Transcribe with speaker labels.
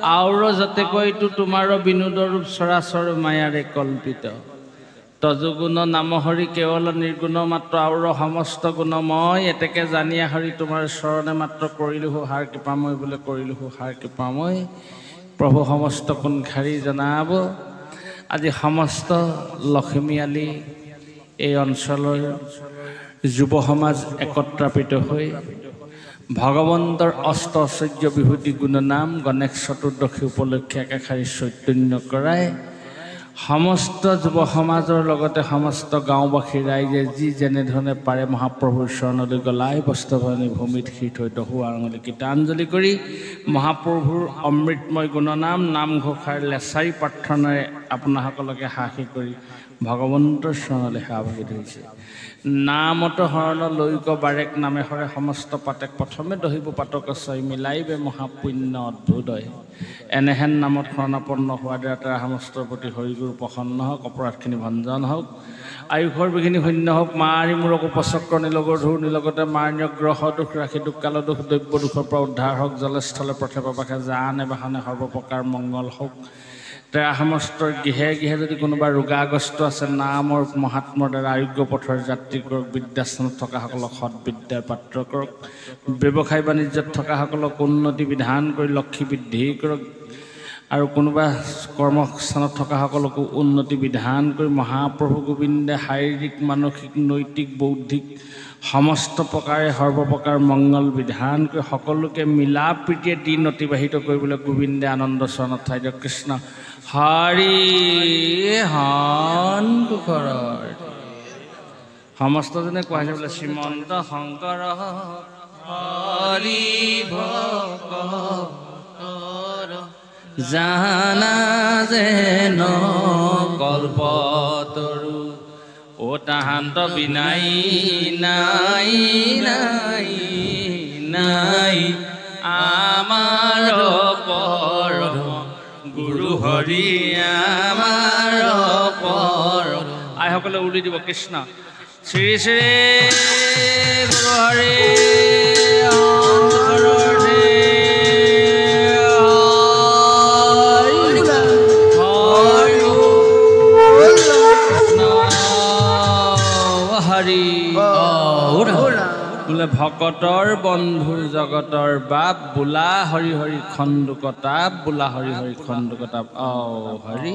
Speaker 1: আউৰ যাতে কৈতো তোমাৰ বিনোদ ৰূপ চৰাচৰ মায়াৰে কল্পিত তজগুণ নামহৰি কেৱল নিৰ্গুণ মাত্ৰ আউৰ সমস্ত গুণ মই এতেকে জানিয়া হৰি তোমাৰ চৰণে মাত্ৰ কৰিলোঁ হাৰ কৃপাময় বোলে কৰিলোঁ হাৰ কৃপাময় প্ৰভু সমস্ত কোণখাৰি জনাব আজি সমস্ত লখিমীআলি এই অঞ্চলৰ যুৱ সমাজ একত্ৰাপিত হৈ ভগৱন্তৰ অষ্টচৰ্য বিভূতি গুণনাম গণেশ চতুৰ্দশী উপলক্ষে একাষাৰি চৈতন্য কৰাই সমস্ত যুৱ সমাজৰ লগতে সমস্ত গাঁওবাসী ৰাইজে যি যেনেধৰণে পাৰে মহাপ্ৰভুৰ চৰণলৈ গলাই বস্ত্ৰভৰণী ভূমিত শিৰ থৈ দহু আঙুলি গীতাঞ্জলি কৰি মহাপ্ৰভুৰ অমৃতময় গুণনাম নামঘোষাৰ লেচাৰি প্ৰাৰ্থনাৰে আপোনাসকলকে সাহসী কৰি ভগৱন্তৰ চৰণলৈ সেৱাভাগি ধৰিছে নামত হৰণ লৈক বাৰেক নামে হৰে সমস্ত পাতেক প্ৰথমে দহিব পাতক ছয় মিলাইবে মহাপুণ্য অদ্ভুতয় এনেহেন নামত শৰণাপন্ন হোৱা দ্বাৰা সমস্তৰ প্ৰতি হৰিগুৰু প্ৰসন্ন হওক অপৰাধখিনি ভঞ্জন হওক আয়ুষৰ বিঘিনি শূন্য হওক মাৰি মূৰক উপচক্ৰ নীলগৰ ধূৰ নীলগতে মাৰণীয় গ্ৰহ দুখ ৰাখি দুখ কাল দুখ দৈব্য দুখৰ পৰা উদ্ধাৰ হওক জলস্থলে পথে প্ৰবাসে জানে বাহনে সৰ্বপ্ৰকাৰ মংগল হওক তেৰা সমস্তৰ গৃহে গৃহে যদি কোনোবা ৰোগাগ্ৰস্ত আছে নামৰ মহাত্মৰ দ্বাৰা আৰোগ্য পথৰ যাত্ৰী কৰক বিদ্যাস্থানত থকাসকলক সৎবিদ্যাৰ পাত্ৰ কৰক ব্যৱসায় বাণিজ্যত থকাসকলক উন্নতি বিধান কৰি লক্ষী বৃদ্ধি কৰক আৰু কোনোবা কৰ্মস্থানত থকাসকলকো উন্নতি বিধান কৰি মহাপ্ৰভু গোবিন্দে শাৰীৰিক মানসিক নৈতিক বৌদ্ধিক সমস্ত প্ৰকাৰে সৰ্বপ্ৰকাৰ মংগল বিধান কৰি সকলোকে মিলা প্ৰীতিয়ে দিন অতিবাহিত কৰিবলৈ গোবিন্দে আনন্দ চৰণত ঠাই দিয়ক কৃষ্ণ হৰি হন কুশৰৰ সমস্তজনে কোৱা হৈছে বোলে শ্ৰীমন্ত শংকৰ হৰি ভকতৰ জানা যেন কল্পতৰু ও তাহান্ত বিনাই নাই নাই নাই আমাৰ পৰম গুৰু হৰি আমাৰ পৰম আইসকলে উলি দিব কৃষ্ণ শ্ৰী শ্ৰী গুৰু হৰি বোলে ভকতৰ বন্ধুৰ জগতৰ বাপ বোলা হৰি হৰি খণ্ডুকতাপ বোলা হৰি হৰি খণ্ডুকতাপ হৰি